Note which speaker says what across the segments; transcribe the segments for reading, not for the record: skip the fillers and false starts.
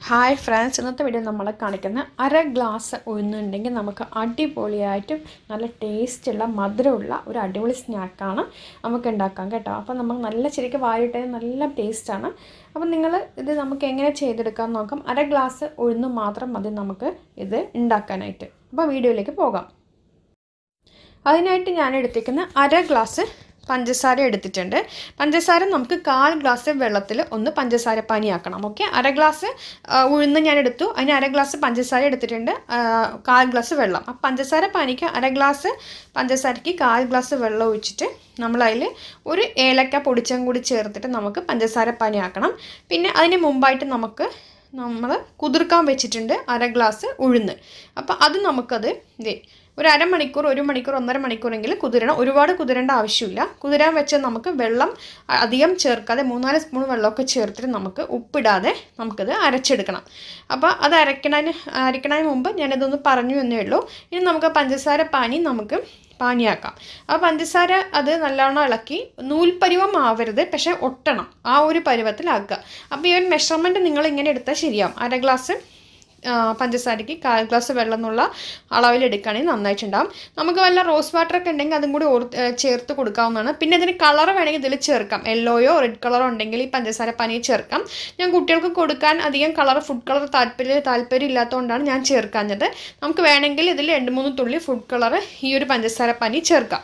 Speaker 1: Hi friends, ഇന്നത്തെ video നമ്മളെ കാണിക്കുന്ന അര ഗ്ലാസ് ഉഴുന്നുണ്ടെങ്കിൽ നമുക്ക് അടിപൊളിയായിട്ട് നല്ല ടേസ്റ്റുള്ള മധുരമുള്ള ഒരു അടിപൊളി സ്നാക്കാണ് നമുക്ക് ഉണ്ടാക്കാം കേട്ടോ. അപ്പോൾ നമുക്ക് നല്ല ശരിക്കും വായിട്ട് നല്ല ടേസ്റ്റാണ്. അപ്പോൾ നിങ്ങൾ ഇത് നമുക്ക് എങ്ങനെ ചെയ്തെടുക്കാൻ നോക്കാം. അര ഗ്ലാസ് ഉഴുന്ന് മാത്രം മതി നമുക്ക് ഇത് ഉണ്ടാക്കാനായിട്ട്. അപ്പോൾ വീഡിയോയിലേക്ക് പോകാം. അതിനായിട്ട് ഞാൻ എടുത്തിരിക്കുന്ന അര ഗ്ലാസ് പഞ്ചസാര എടുത്തിട്ടുണ്ട്. പഞ്ചസാര നമുക്ക് 1/4 ഗ്ലാസ് വെള്ളത്തിൽ ഒന്ന് പഞ്ചസാര പാനിയാക്കണം. ഓക്കെ, അര ഗ്ലാസ് ഉഴുന്ന് ഞാൻ എടുത്തു, അതിന് അര ഗ്ലാസ് പഞ്ചസാര എടുത്തിട്ടുണ്ട്, 1/4 ഗ്ലാസ് വെള്ളം. അപ്പം പഞ്ചസാര പാനിക്ക് അര ഗ്ലാസ് പഞ്ചസാരയ്ക്ക് 1/4 ഗ്ലാസ് വെള്ളം ഒഴിച്ചിട്ട് നമ്മളതിൽ ഒരു ഏലക്ക പൊടിച്ചും കൂടി ചേർത്തിട്ട് നമുക്ക് പഞ്ചസാര പാനിയാക്കണം. പിന്നെ അതിന് മുമ്പായിട്ട് നമ്മൾ കുതിർക്കാൻ വെച്ചിട്ടുണ്ട് അര ഗ്ലാസ് ഉഴുന്ന്. അപ്പോൾ അത് നമുക്കത് ഒരു അരമണിക്കൂർ, 1 മണിക്കൂർ, 1.5 മണിക്കൂറെങ്കിലും കുതിരണം. ഒരുപാട് കുതിരേണ്ട ആവശ്യമില്ല. കുതിരാൻ വെച്ച് നമുക്ക് വെള്ളം അധികം ചേർക്കാതെ 3-4 സ്പൂൺ വെള്ളമൊക്കെ ചേർത്തിട്ട് നമുക്ക് ഉപ്പിടാതെ നമുക്കത് അരച്ചെടുക്കണം. അപ്പോൾ അത് അരയ്ക്കണതിന് മുമ്പ് ഞാനിതൊന്ന് പറഞ്ഞു എന്നേ ഉള്ളൂ. ഇനി നമുക്ക് പഞ്ചസാര നമുക്ക് പാനിയാക്കാം. ആ പഞ്ചസാര അത് നല്ലോണം ഇളക്കി നൂൽപ്പരുവം ആവരുത്, പക്ഷേ ഒട്ടണം, ആ ഒരു പരുവത്തിലാക്കുക. അപ്പോൾ ഈ ഒരു മെഷർമെൻറ്റ് നിങ്ങൾ ഇങ്ങനെ എടുത്താൽ ശരിയാവും. അര ഗ്ലാസ് പഞ്ചസാരയ്ക്ക് 1/4 ഗ്ലാസ് വെള്ളം എന്നുള്ള അളവിലെടുക്കുകയാണെങ്കിൽ നന്നായിട്ടുണ്ടാകും. നമുക്ക് വല്ല റോസ് വാട്ടറൊക്കെ ഉണ്ടെങ്കിൽ അതും കൂടി ചേർത്ത് കൊടുക്കാവുന്നതാണ്. പിന്നെ ഇതിന് കളർ വേണമെങ്കിൽ ഇതിൽ ചേർക്കാം. യെല്ലോയോ റെഡ് കളറോ ഉണ്ടെങ്കിൽ ഈ പഞ്ചസാര പാനിയിൽ ചേർക്കാം. ഞാൻ കുട്ടികൾക്ക് കൊടുക്കാൻ അധികം ഫുഡ് കളർ താല്പര്യം ഇല്ലാത്തതുകൊണ്ടാണ് ഞാൻ ചേർക്കാഞ്ഞത്. നമുക്ക് വേണമെങ്കിൽ ഇതിൽ 2-3 തുള്ളി ഫുഡ് കളർ ഈ ഒരു പഞ്ചസാര പാനി ചേർക്കാം.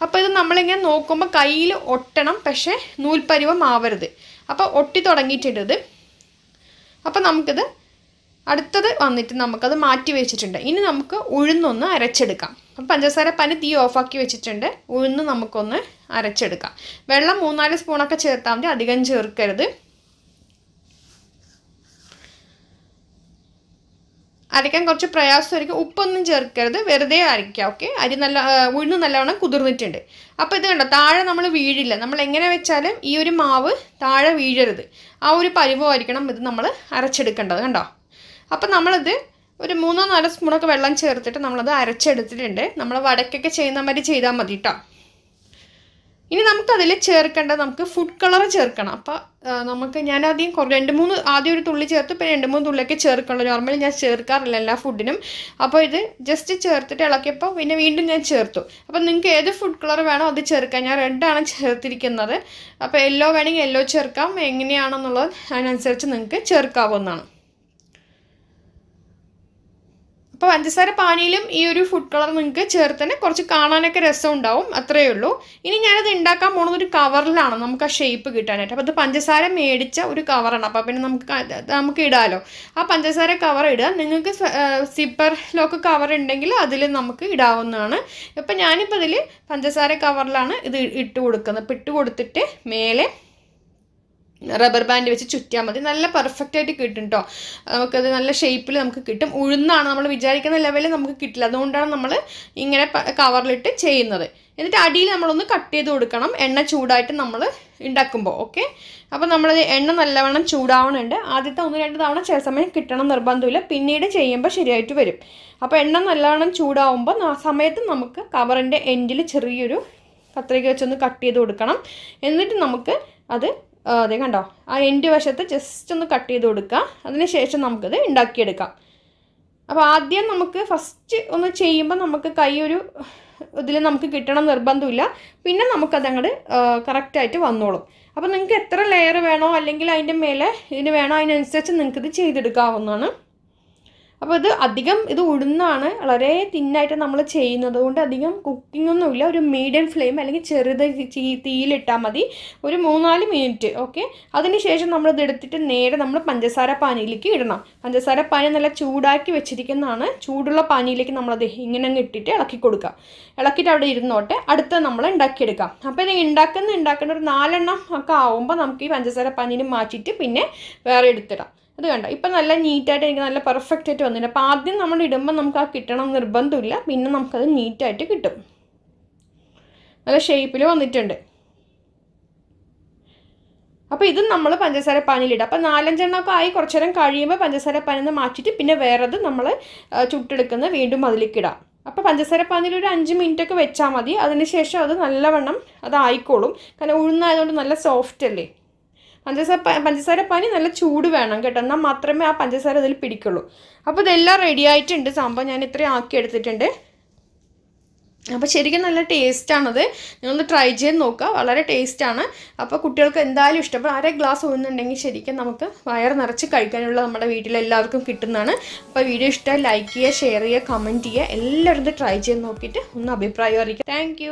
Speaker 1: അപ്പോൾ ഇത് നമ്മളിങ്ങനെ നോക്കുമ്പോൾ കയ്യിൽ ഒട്ടണം, പക്ഷേ നൂൽപ്പരുവം ആവരുത്. അപ്പോൾ ഒട്ടി തുടങ്ങിയിട്ടുണ്ട്. അപ്പോൾ നമുക്കിത് അടുത്തത് വന്നിട്ട് നമുക്കത് മാറ്റി വെച്ചിട്ടുണ്ട്. ഇനി നമുക്ക് ഉഴുന്നൊന്ന് അരച്ചെടുക്കാം. അപ്പം പഞ്ചസാര പാനി തീ ഓഫാക്കി വെച്ചിട്ടുണ്ട്. ഉഴുന്ന് നമുക്കൊന്ന് അരച്ചെടുക്കാം. വെള്ളം 3-4 സ്പൂണൊക്കെ ചേർത്താൽ മതി, അധികം ചേർക്കരുത്. അരയ്ക്കാൻ കുറച്ച് പ്രയാസമായിരിക്കും. ഉപ്പൊന്നും ചേർക്കരുത്, വെറുതെ അരയ്ക്കുക. ഓക്കെ, ഉഴുന്ന് നല്ലവണ്ണം കുതിർന്നിട്ടുണ്ട്. അപ്പോൾ ഇത് കണ്ടോ, താഴെ നമ്മൾ വീഴില്ല. നമ്മൾ എങ്ങനെ വെച്ചാലും ഈ ഒരു മാവ് താഴെ വീഴരുത്. ആ ഒരു പരുവമായിരിക്കണം ഇത് നമ്മൾ അരച്ചെടുക്കേണ്ടത്. കണ്ടോ, അപ്പം നമ്മളിത് ഒരു 3-4 സ്പൂണൊക്കെ വെള്ളം ചേർത്തിട്ട് നമ്മളത് അരച്ചെടുത്തിട്ടുണ്ട്. നമ്മൾ വടക്കൊക്കെ ചെയ്യുന്ന മാതിരി ചെയ്താൽ മതി കേട്ടോ. ഇനി നമുക്കതിൽ ചേർക്കേണ്ടത് നമുക്ക് ഫുഡ് കളർ ചേർക്കണം. അപ്പോൾ ആദ്യം ഒരു തുള്ളി ചേർത്ത് പിന്നെ 2-3 തുള്ളിയൊക്കെ ചേർക്കുള്ളൂ. നോർമലി ഞാൻ ചേർക്കാറില്ല എല്ലാ ഫുഡിനും. അപ്പോൾ ഇത് ജസ്റ്റ് ചേർത്തിട്ട് ഇളക്കിയപ്പോൾ പിന്നെ വീണ്ടും ഞാൻ ചേർത്തു. അപ്പോൾ നിങ്ങൾക്ക് ഏത് ഫുഡ് കളർ വേണോ അത് ചേർക്കാം. ഞാൻ റെഡാണ് ചേർത്തിരിക്കുന്നത്. അപ്പോൾ യെല്ലോ വേണമെങ്കിൽ യെല്ലോ ചേർക്കാം. എങ്ങനെയാണെന്നുള്ളത് അതിനനുസരിച്ച് നിങ്ങൾക്ക് ചേർക്കാവുന്നതാണ്. അപ്പോൾ പഞ്ചസാര പാനിയിലും ഈ ഒരു ഫുഡ് കളർ നിങ്ങൾക്ക് ചേർത്തന്നെ കുറച്ച് കാണാനൊക്കെ രസം ഉണ്ടാവും, അത്രയേ ഉള്ളൂ. ഇനി ഞാനത് ഉണ്ടാക്കാൻ പോകുന്നത് ഒരു കവറിലാണ് നമുക്ക് ആ ഷേപ്പ് കിട്ടാനായിട്ട്. അപ്പോൾ അത് പഞ്ചസാര മേടിച്ച ഒരു കവറാണ്. അപ്പോൾ പിന്നെ നമുക്ക് ഇടാമല്ലോ. ആ പഞ്ചസാര കവർ ഇടുക. നിങ്ങൾക്ക് സിപ്പർ ലോക്ക് കവർ ഉണ്ടെങ്കിൽ അതിൽ നമുക്ക് ഇടാവുന്നതാണ്. ഇപ്പം ഞാനിപ്പോൾ ഇതിൽ പഞ്ചസാര കവറിലാണ് ഇത് ഇട്ട് കൊടുക്കുന്നത്. അപ്പോൾ ഇട്ട് കൊടുത്തിട്ട് മേലെ റബ്ബർ ബാൻഡ് വെച്ച് ചുറ്റിയാൽ മതി. നല്ല പെർഫെക്റ്റ് ആയിട്ട് കിട്ടും കേട്ടോ. നമുക്കത് നല്ല ഷേപ്പിൽ നമുക്ക് കിട്ടും. ഉഴുന്നാണ്, നമ്മൾ വിചാരിക്കുന്ന ലെവലിൽ നമുക്ക് കിട്ടില്ല. അതുകൊണ്ടാണ് നമ്മൾ ഇങ്ങനെ കവറിലിട്ട് ചെയ്യുന്നത്. എന്നിട്ട് അടിയിൽ നമ്മളൊന്ന് കട്ട് ചെയ്ത് കൊടുക്കണം, എണ്ണ ചൂടായിട്ട് നമ്മൾ ഉണ്ടാക്കുമ്പോൾ. ഓക്കെ, അപ്പോൾ നമ്മളത് എണ്ണ നല്ലവണ്ണം ചൂടാവണുണ്ട്. ആദ്യത്തെ 1-2 തവണ ചില സമയം കിട്ടണം നിർബന്ധമില്ല, പിന്നീട് ചെയ്യുമ്പോൾ ശരിയായിട്ട് വരും. അപ്പോൾ എണ്ണ നല്ലവണ്ണം ചൂടാവുമ്പോൾ ആ സമയത്ത് നമുക്ക് കവറിൻ്റെ എൻഡിൽ ചെറിയൊരു കത്രിക വെച്ചൊന്ന് കട്ട് ചെയ്ത് കൊടുക്കണം. എന്നിട്ട് നമുക്ക് അത് അതെ കണ്ടോ, ആ എൻഡ് വശത്ത് ജസ്റ്റ് ഒന്ന് കട്ട് ചെയ്ത് കൊടുക്കുക. അതിനുശേഷം നമുക്കത് ഉണ്ടാക്കിയെടുക്കാം. അപ്പോൾ ആദ്യം നമുക്ക് ഫസ്റ്റ് ഒന്ന് ചെയ്യുമ്പോൾ നമുക്ക് ഇതിൽ നമുക്ക് കിട്ടണം നിർബന്ധമില്ല. പിന്നെ നമുക്കതങ്ങോട്ട് കറക്റ്റായിട്ട് വന്നോളും. അപ്പോൾ നിങ്ങൾക്ക് എത്ര ലെയർ വേണോ അല്ലെങ്കിൽ അതിൻ്റെ മേലെ ഇതിന് വേണോ അതിനനുസരിച്ച് നിങ്ങൾക്കിത് ചെയ്തെടുക്കാവുന്നതാണ്. അപ്പോൾ ഇത് ഉഴുന്നാണ്, വളരെ തിന്നായിട്ട് നമ്മൾ ചെയ്യുന്നത് കൊണ്ട് അധികം കുക്കിംഗ് ഒന്നുമില്ല. ഒരു മീഡിയം ഫ്ലെയിം അല്ലെങ്കിൽ ചെറുത് തീയിലിട്ടാൽ മതി, ഒരു 3-4 മിനിറ്റ്. ഓക്കെ, അതിനുശേഷം നമ്മളിത് എടുത്തിട്ട് നേരെ നമ്മൾ പഞ്ചസാര പാനിയിലേക്ക് ഇടണം. പഞ്ചസാര പാനി നല്ല ചൂടാക്കി വെച്ചിരിക്കുന്നതാണ്. ചൂടുള്ള പാനിയിലേക്ക് നമ്മളത് ഇങ്ങനെ ഇട്ടിട്ട് ഇളക്കി കൊടുക്കുക. ഇളക്കിയിട്ട് അവിടെ ഇരുന്നോട്ടെ. അടുത്ത നമ്മൾ ഉണ്ടാക്കിയെടുക്കാം. അപ്പോൾ ഇത് ഉണ്ടാക്കുന്ന ഒരു 4 എണ്ണം ഒക്കെ ആവുമ്പോൾ നമുക്ക് ഈ പഞ്ചസാര പാനിയിൽ മാറ്റിയിട്ട് പിന്നെ വേറെ എടുത്തിടാം. അത് കണ്ടോ, ഇപ്പം നല്ല നീറ്റായിട്ട് എനിക്ക് നല്ല പെർഫെക്റ്റ് ആയിട്ട് വന്നിട്ടുണ്ട്. അപ്പോൾ ആദ്യം നമ്മൾ ഇടുമ്പോൾ നമുക്ക് ആ കിട്ടണം നിർബന്ധമില്ല, പിന്നെ നമുക്കത് നീറ്റായിട്ട് കിട്ടും. നല്ല ഷേപ്പിൽ വന്നിട്ടുണ്ട്. അപ്പോൾ ഇത് നമ്മൾ പഞ്ചസാര പാനിയിലിടുക. അപ്പോൾ 4-5 എണ്ണമൊക്കെ ആയി കുറച്ച് നേരം കഴിയുമ്പോൾ പഞ്ചസാര പാനിൽ നിന്ന് മാറ്റിയിട്ട് പിന്നെ വേറത് നമ്മൾ ചുട്ടെടുക്കുന്നത് വീണ്ടും അതിലേക്ക് ഇടാം. അപ്പോൾ പഞ്ചസാര പാനിയിൽ ഒരു 5 മിനിറ്റൊക്കെ വെച്ചാൽ മതി. അതിനുശേഷം അത് നല്ലവണ്ണം അതായിക്കോളും. കാരണം ഉഴുന്നായതുകൊണ്ട് നല്ല സോഫ്റ്റ് അല്ലേ. പഞ്ചസാര പാനി നല്ല ചൂട് വേണം കേട്ടോ, എന്നാൽ മാത്രമേ ആ പഞ്ചസാര അതിൽ പിടിക്കുള്ളൂ. അപ്പോൾ ഇതെല്ലാം റെഡി ആയിട്ടുണ്ട്. സംഭവം ഞാൻ ഇത്രയും ആക്കി എടുത്തിട്ടുണ്ട്. അപ്പോൾ ശരിക്കും നല്ല ടേസ്റ്റാണത്. നിങ്ങളൊന്ന് ട്രൈ ചെയ്ത് നോക്കുക, വളരെ ടേസ്റ്റാണ്. അപ്പോൾ കുട്ടികൾക്ക് എന്തായാലും ഇഷ്ടപ്പെടും. 1/2 ഗ്ലാസ് ഒന്നുണ്ടെങ്കിൽ ശരിക്കും നമുക്ക് വയർ നിറച്ച് കഴിക്കാനുള്ള നമ്മുടെ വീട്ടിലെല്ലാവർക്കും കിട്ടുന്നതാണ്. അപ്പോൾ വീഡിയോ ഇഷ്ടമായി ലൈക്ക് ചെയ്യുക, ഷെയർ ചെയ്യുക, കമൻറ്റ് ചെയ്യുക. എല്ലാവരും ഇത് ട്രൈ ചെയ്ത് നോക്കിയിട്ട് ഒന്ന് അഭിപ്രായം അറിയിക്കുക. താങ്ക്